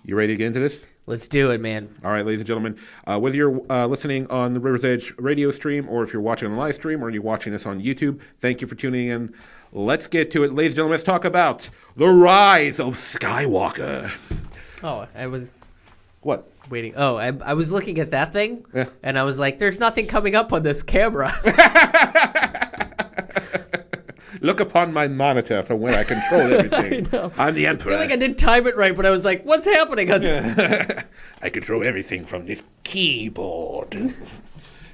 You ready to get into this? Let's do it, man. All right, ladies and gentlemen, whether you're listening on the River's Edge radio stream or if you're watching on the live stream or you're watching us on YouTube, thank you for tuning in. Let's get to it. Ladies and gentlemen, let's talk about the rise of Skywalker. Oh, I was What? waiting. Oh, I was looking at that thing, Yeah. and I was like, there's nothing coming up on this camera. Look upon my monitor for when I control everything. I know. I'm the I emperor. feel like I didn't time it right, but I was like, what's happening? I control everything from this keyboard.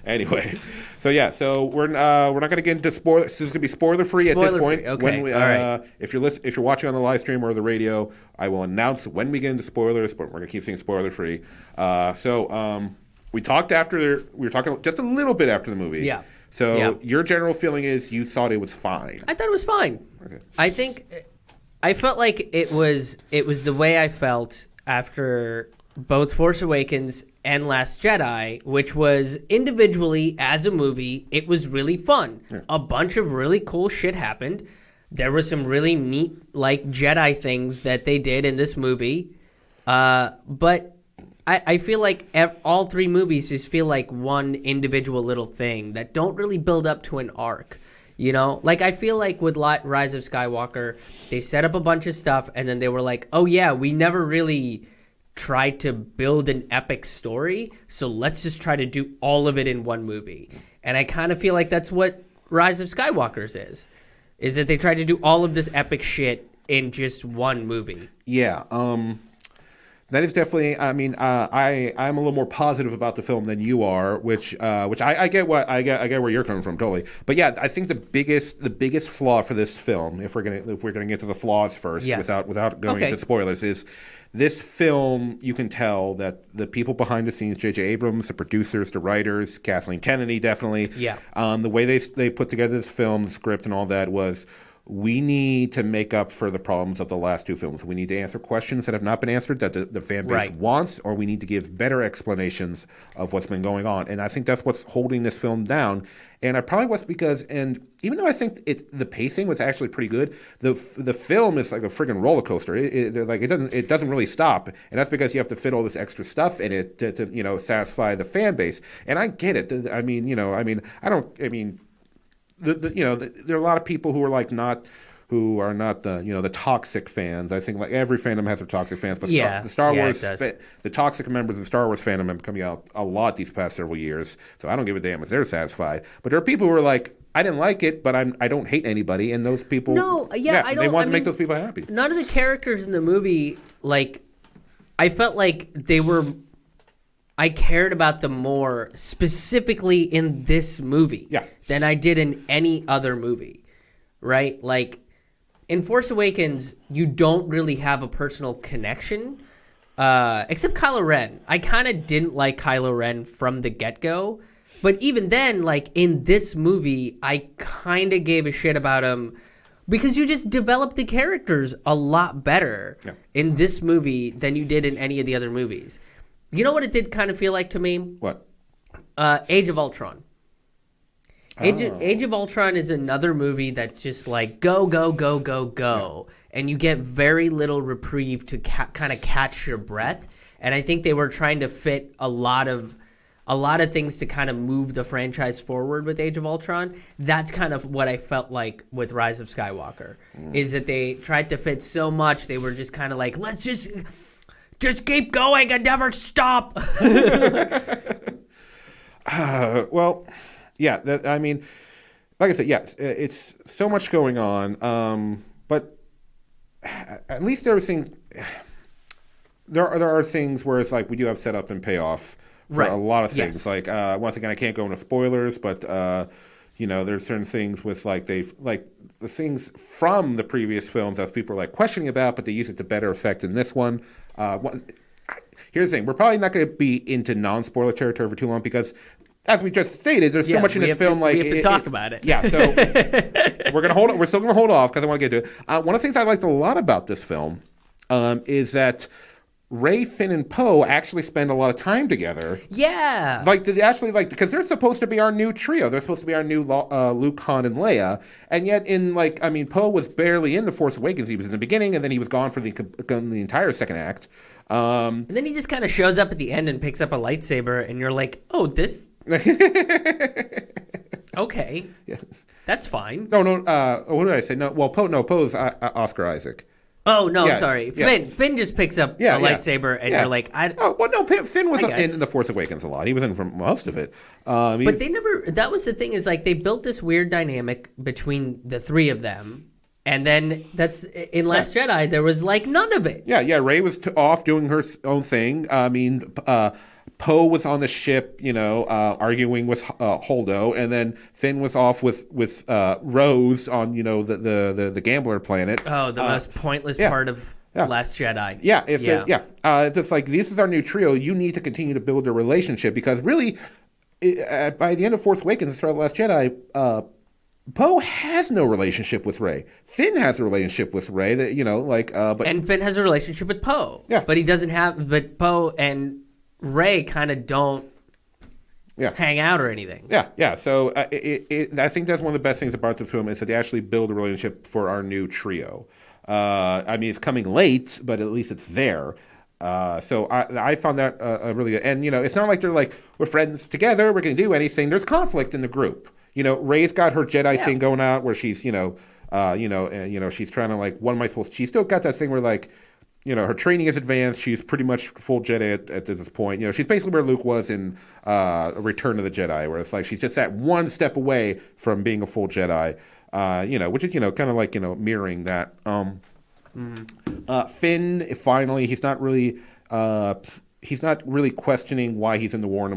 Anyway, so we're not going to get into spoilers. This is going to be spoiler free at this point. Spoiler-free, okay, When we, all right. if you're watching on the live stream or the radio, I will announce when we get into spoilers. But we're going to keep saying spoiler free. We talked we were talking just a little bit after the movie. Yeah. So Yeah. your general feeling is you thought it was fine. I thought it was fine. Okay. I felt like it was the way I felt after both Force Awakens and Last Jedi, which was individually as a movie, it was really fun. Yeah. A bunch of really cool shit happened. There were some really neat like Jedi things that they did in this movie. But I feel like all three movies just feel like one individual little thing that don't really build up to an arc. You know, like I feel like with Rise of Skywalker, they set up a bunch of stuff and then they were like, oh yeah, we never really tried to build an epic story, so let's just try to do all of it in one movie. And I kind of feel like that's what Rise of Skywalker's is that they tried to do all of this epic shit in just one movie. Yeah, that is definitely. I mean, I'm a little more positive about the film than you are, which I get I get where you're coming from totally. But yeah, I think the biggest flaw for this film, if we're gonna get to the flaws first, yes. without going into spoilers, is this film. You can tell that the people behind the scenes, J.J. Abrams, the producers, the writers, Kathleen Kennedy, definitely. Yeah. The way they put together this film, the script, and all that was. We need to make up for the problems of the last two films. We need to answer questions that have not been answered that the fan base wants, or we need to give better explanations of what's been going on. And I think that's what's holding this film down. And I probably was because, and even though I think the pacing was actually pretty good, the film is like a friggin' roller coaster. It doesn't really stop, and that's because you have to fit all this extra stuff in it to satisfy the fan base. And I get it. There are a lot of people who are not the toxic fans. I think like every fandom has their toxic fans, but the Star Wars, the toxic members of the Star Wars fandom have been coming out a lot these past several years. So I don't give a damn if they're satisfied. But there are people who are like, I didn't like it, but I don't hate anybody, and those people, they want to make those people happy. None of the characters in the movie, like, I felt like they were. I cared about them more specifically in this movie than I did in any other movie, right? Like, in Force Awakens, you don't really have a personal connection, except Kylo Ren. I kind of didn't like Kylo Ren from the get-go, but even then, like, in this movie, I kind of gave a shit about him because you just developed the characters a lot better in this movie than you did in any of the other movies. You know what it did kind of feel like to me? What? Age of Ultron. Age of Ultron is another movie that's just like go, go, go, go, go. Yeah. And you get very little reprieve to kind of catch your breath. And I think they were trying to fit a lot of things to kind of move the franchise forward with Age of Ultron. That's kind of what I felt like with Rise of Skywalker, is that they tried to fit so much. They were just kind of like, let's just keep going and never stop. Well, yeah. I mean, like I said, yes, it's so much going on. But at least there are things where it's like we do have setup and payoff for a lot of things. Yes. Like once again, I can't go into spoilers, but there's certain things with the things from the previous films that people are like questioning about, but they use it to better effect in this one. Here's the thing: we're probably not going to be into non-spoiler territory for too long because, as we just stated, there's so much in this film. We have to talk about it. Yeah, so we're still going to hold off because I want to get to it. One of the things I liked a lot about this film is that Rey, Finn, and Poe actually spend a lot of time together. Yeah. Because they're supposed to be our new trio. They're supposed to be our new Luke, Han, and Leia. And yet Poe was barely in The Force Awakens. He was in the beginning, and then he was gone for the entire second act. And then he just kind of shows up at the end and picks up a lightsaber, and you're like, oh, this. Okay. Yeah. That's fine. No. What did I say? No. Well, Poe's Oscar Isaac. Oh, no, Yeah, sorry. yeah. Finn just picks up a lightsaber, and you're like, oh, well, no, Finn was in The Force Awakens a lot. He was in for most of it. But they never, that was the thing, is like they built this weird dynamic between the three of them. And then that's in Last Jedi, there was like none of it. Yeah. Rey was off doing her own thing. I mean, Poe was on the ship, arguing with Holdo, and then Finn was off with Rose on, the gambler planet. Oh, the most pointless part of Last Jedi. Yeah, it's just like, this is our new trio. You need to continue to build a relationship, because really, by the end of Force Awakens and start of Last Jedi, Poe has no relationship with Rey. Finn has a relationship with Rey and Finn has a relationship with Poe. Yeah, but he doesn't have. But Poe and Rey kind of don't hang out or anything. Yeah. So I think that's one of the best things about the film, is that they actually build a relationship for our new trio. I mean, it's coming late, but at least it's there. So I found that really good. And, it's not like they're like, we're friends together, we're going to do anything. There's conflict in the group. Rey's got her Jedi thing going out where she's, she's trying to, like, what am I supposed to, she's still got that thing where, like, her training is advanced. She's pretty much full Jedi at this point. She's basically where Luke was in Return of the Jedi, where it's like she's just that one step away from being a full Jedi, which is, kind of like, mirroring that. Finn, finally, he's not really questioning why he's in the war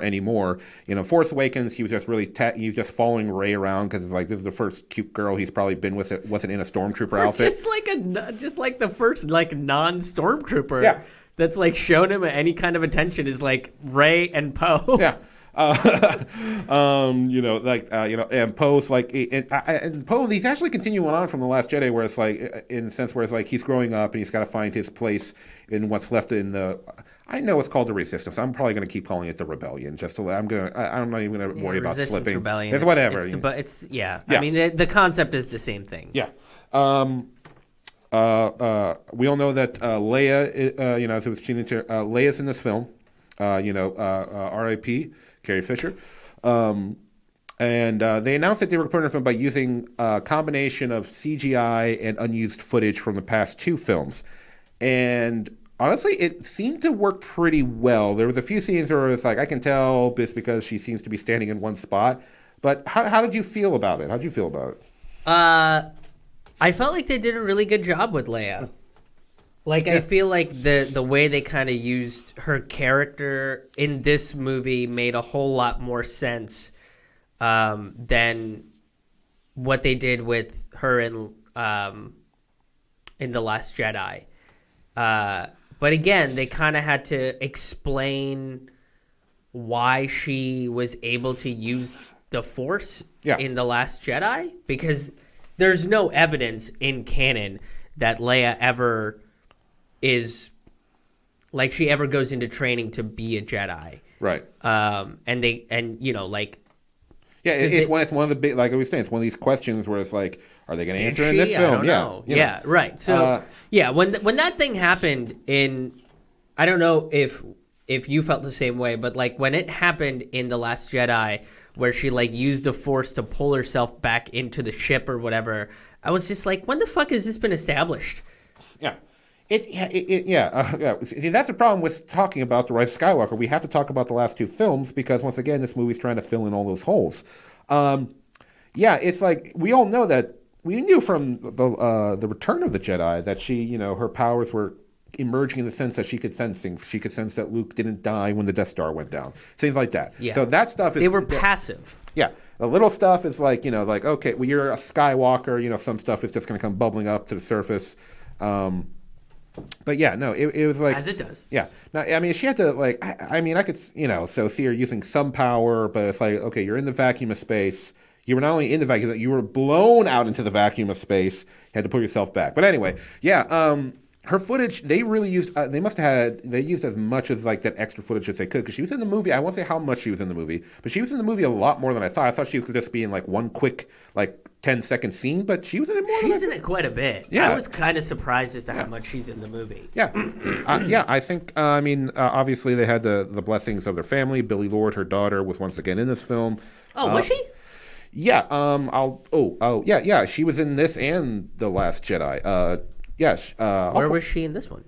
anymore. Force Awakens, he was just really he was just following Rey around because it's like, this is the first cute girl he's probably been with that wasn't in a stormtrooper outfit. Just like the first like non-stormtrooper that's like shown him any kind of attention is like Rey and Poe. Yeah. And Poe's like, and Poe, he's actually continuing on from The Last Jedi, where it's like, in a sense where it's like he's growing up and he's got to find his place in what's left in the, I know it's called the Resistance. I'm probably going to keep calling it the Rebellion. I'm not even going to worry about slipping. Rebellion. It's whatever. I mean, the concept is the same thing. Yeah. We all know that Leia, as it was changed, Leia's in this film. R.I.P. Carrie Fisher. And they announced that they were putting her film by using a combination of CGI and unused footage from the past two films. And honestly, it seemed to work pretty well. There was a few scenes where it's like, I can tell just because she seems to be standing in one spot. But how did you feel about it? How did you feel about it? I felt like they did a really good job with Leia. Like, I feel like the way they kind of used her character in this movie made a whole lot more sense than what they did with her in The Last Jedi. But again, they kind of had to explain why she was able to use the Force in The Last Jedi, because there's no evidence in canon that Leia ever is like she ever goes into training to be a Jedi, right? It's one of the big, like I was saying, it's one of these questions where it's like, are they going to answer in this film? I don't know. Yeah, right. So when that thing happened I don't know if you felt the same way, but like when it happened in The Last Jedi, where she like used the Force to pull herself back into the ship or whatever, I was just like, when the fuck has this been established? Yeah. See, that's the problem with talking about The Rise of Skywalker. We have to talk about the last two films because, once again, this movie's trying to fill in all those holes. It's like we all know that we knew from the Return of the Jedi that she, her powers were emerging in the sense that she could sense things. She could sense that Luke didn't die when the Death Star went down. Things like that. Yeah. So that stuff is... They were passive. Yeah. The little stuff is like, like, okay, well, you're a Skywalker. Some stuff is just going to come bubbling up to the surface. But yeah, no, it was like... As it does. Yeah. Now, I mean, she had to, like... I mean, I could, so see her using some power, but it's like, okay, you're in the vacuum of space. You were not only in the vacuum, you were blown out into the vacuum of space. You had to pull yourself back. But anyway, yeah, her footage, they really used. They used as much as like that extra footage as they could because she was in the movie. I won't say how much she was in the movie, but she was in the movie a lot more than I thought. I thought she could just be in like one quick like 10-second scene, but she was in it more. She's in it quite a bit. Yeah, I was kind of surprised as to how much she's in the movie. Yeah, yeah. I think. Obviously they had the blessings of their family. Billie Lourd, her daughter, was once again in this film. Oh, was she? Yeah. Yeah. She was in this and The Last Jedi. Yes. Where was she in this one?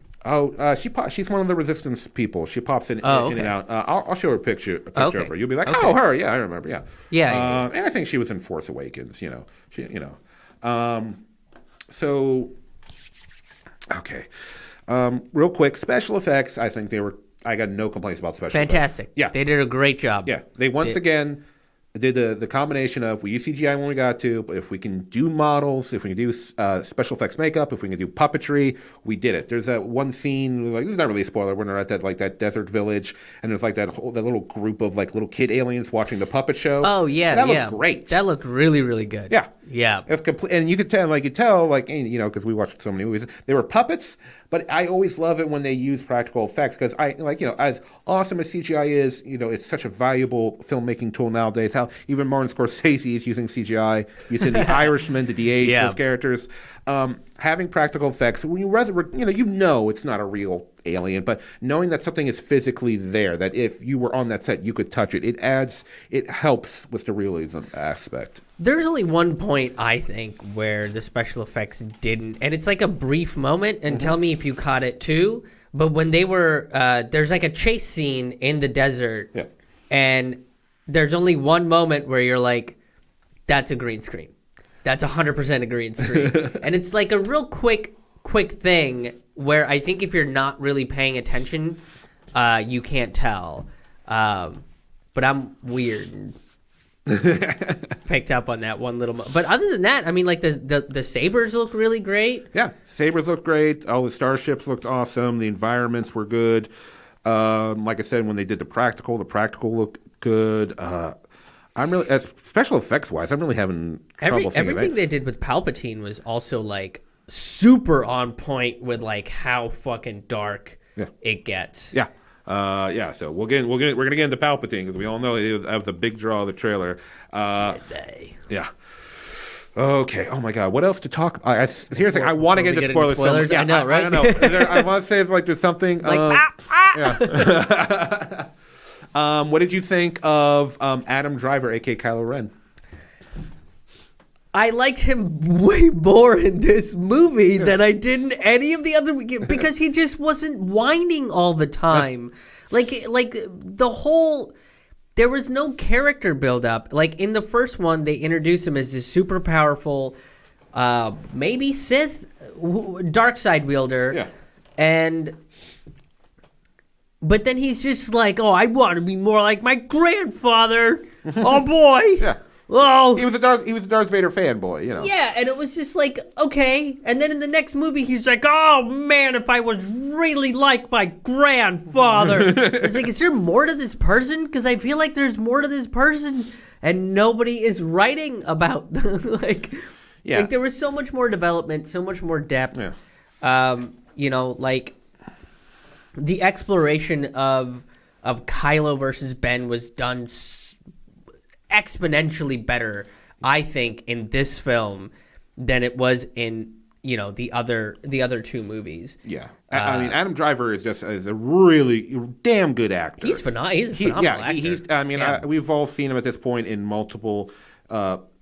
She's one of the Resistance people. She pops in and out. I'll show her a picture of her. You'll be like, oh, her. Yeah, I remember. Yeah. Yeah. And I think she was in Force Awakens. So, okay. Real quick, special effects. I think I got no complaints about special effects. Fantastic. Yeah. They did a great job. Yeah. They once again did the combination of we use CGI when we got to, but if we can do models, if we can do special effects makeup, if we can do puppetry, we did it. There's that one scene, like this is not really a spoiler, when they're at that desert village, and there's like that little group of like little kid aliens watching the puppet show. Oh yeah, that looks great. That looked really, really good. Yeah, yeah. It's complete, and you could tell, because we watched so many movies, they were puppets. But I always love it when they use practical effects because as awesome as CGI is, it's such a valuable filmmaking tool nowadays. How even Martin Scorsese is using CGI, using The Irishman to de-age those characters. Having practical effects, when it's not a real alien, but knowing that something is physically there, that if you were on that set, you could touch it. It helps with the realism aspect. There's only one point, I think, where the special effects didn't, and it's like a brief moment, and tell me if you caught it too, but when they were, there's like a chase scene in the desert, and there's only one moment where you're like, that's a green screen. That's 100% a green screen. And it's like a real quick thing where I think if you're not really paying attention, you can't tell. But I'm weird and picked up on that one little but other than that, I mean, like the sabers look really great. Yeah, sabers looked great. All the starships looked awesome. The environments were good. Like I said, when they did the practical looked good. I'm really, as special effects wise, I'm really having trouble seeing everything they did with Palpatine was also like super on point with like how fucking dark it gets. Yeah. So we're gonna get into Palpatine because we all know that was a big draw of the trailer. Yeah. Okay. Oh my God. What else to talk about? Seriously, I want to get into spoilers. I know, right? I don't know. I want to say if there's something. Yeah. What did you think of Adam Driver, aka Kylo Ren? I liked him way more in this movie than I did in any of the other because he just wasn't whining all the time. Like the whole there was no character build up. Like in the first one, they introduced him as this super powerful, maybe Sith, dark side wielder, but then he's just like, oh, I want to be more like my grandfather. Oh boy. Yeah. Oh, he was a Darth Vader fanboy, Yeah, and it was just like, okay. And then in the next movie, he's like, oh man, if I was really like my grandfather. It's like, is there more to this person? Because I feel like there's more to this person, and nobody is writing about like there was so much more development, so much more depth. Yeah. Like the exploration of Kylo versus Ben was done exponentially better, I think, in this film than it was in the other two movies. Yeah, I mean, Adam Driver is a really damn good actor. He's phenomenal. He's a phenomenal actor. We've all seen him at this point in multiple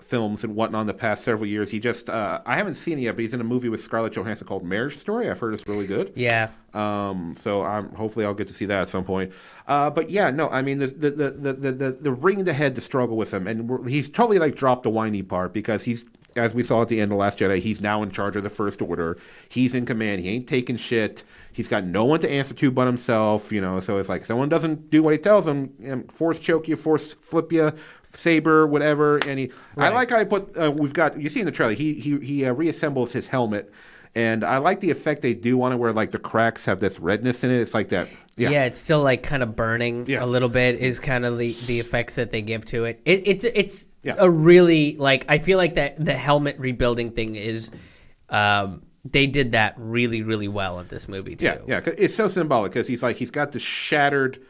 films and whatnot in the past several years. He just I haven't seen it yet, but he's in a movie with Scarlett Johansson called Marriage Story. I've heard it's really good. Yeah. So hopefully I'll get to see that at some point. But yeah, no, I mean the ring ahead to struggle with him, and he's totally like dropped the whiny part because he's, as we saw at the end of Last Jedi, he's now in charge of the First Order. He's in command. He ain't taking shit. He's got no one to answer to but himself. So it's like if someone doesn't do what he tells them, force choke you, force flip you, saber, whatever. And I like how I put. We've got, you see in the trailer, he reassembles his helmet. And I like the effect they do on it where, like, the cracks have this redness in it. It's like that. Yeah, it's still, like, kind of burning a little bit is kind of the effects that they give to it. It's a really, like, I feel like that the helmet rebuilding thing is they did that really, really well in this movie too. Yeah. It's so symbolic because he's got the shattered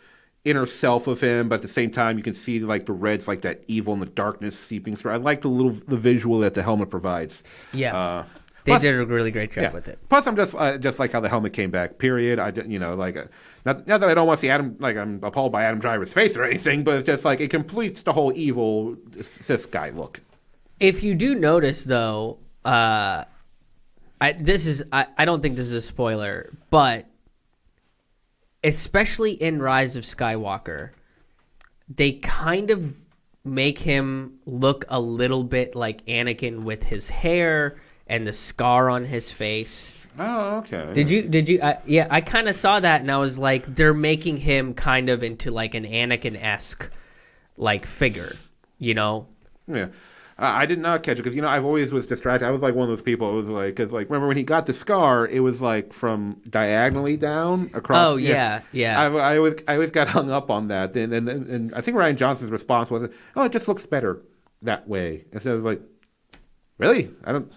inner self of him, but at the same time you can see like the reds, like that evil and the darkness seeping through. I like the visual that the helmet provides. Yeah. They did a really great job with it. Plus, I'm just like how the helmet came back. Period. Not that I don't want to see Adam. Like I'm appalled by Adam Driver's face or anything, but it's just like it completes the whole evil Sith guy look. If you do notice, though, I don't think this is a spoiler, but especially in Rise of Skywalker, they kind of make him look a little bit like Anakin with his hair and the scar on his face. Oh, okay. Did you? I kind of saw that, and I was like, they're making him kind of into like an Anakin-esque like figure, you know? Yeah. I did not catch it because I've always was distracted. I was like one of those people. It was like because remember when he got the scar, it was like from diagonally down across. Oh yeah. I always got hung up on that, and I think Rian Johnson's response was, "Oh, it just looks better that way." And so I was like, "Really? I don't."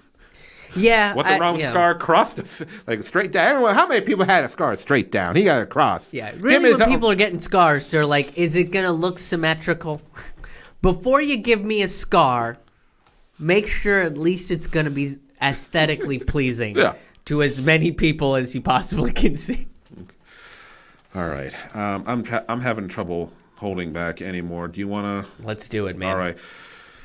Yeah. What's the wrong scar crossed like straight down? Everyone, how many people had a scar straight down? He got it across. Yeah. Really, when people are getting scars, they're like, "Is it gonna look symmetrical?" Before you give me a scar, make sure at least it's going to be aesthetically pleasing to as many people as you possibly can see. All right. I'm having trouble holding back anymore. Do you want to? Let's do it, man. All right.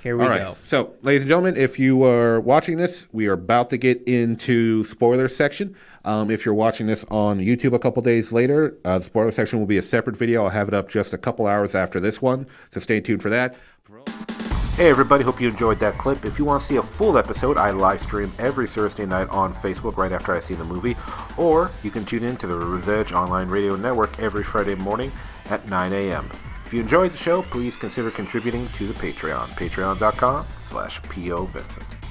Here we go. So, ladies and gentlemen, if you are watching this, we are about to get into spoiler section. If you're watching this on YouTube a couple days later, the spoiler section will be a separate video. I'll have it up just a couple hours after this one, so stay tuned for that. Hey everybody, hope you enjoyed that clip. If you want to see a full episode, I live stream every Thursday night on Facebook right after I see the movie, or you can tune in to the Revenge Online Radio Network every Friday morning at 9 a.m. If you enjoyed the show, please consider contributing to the Patreon, patreon.com/PO Vincent.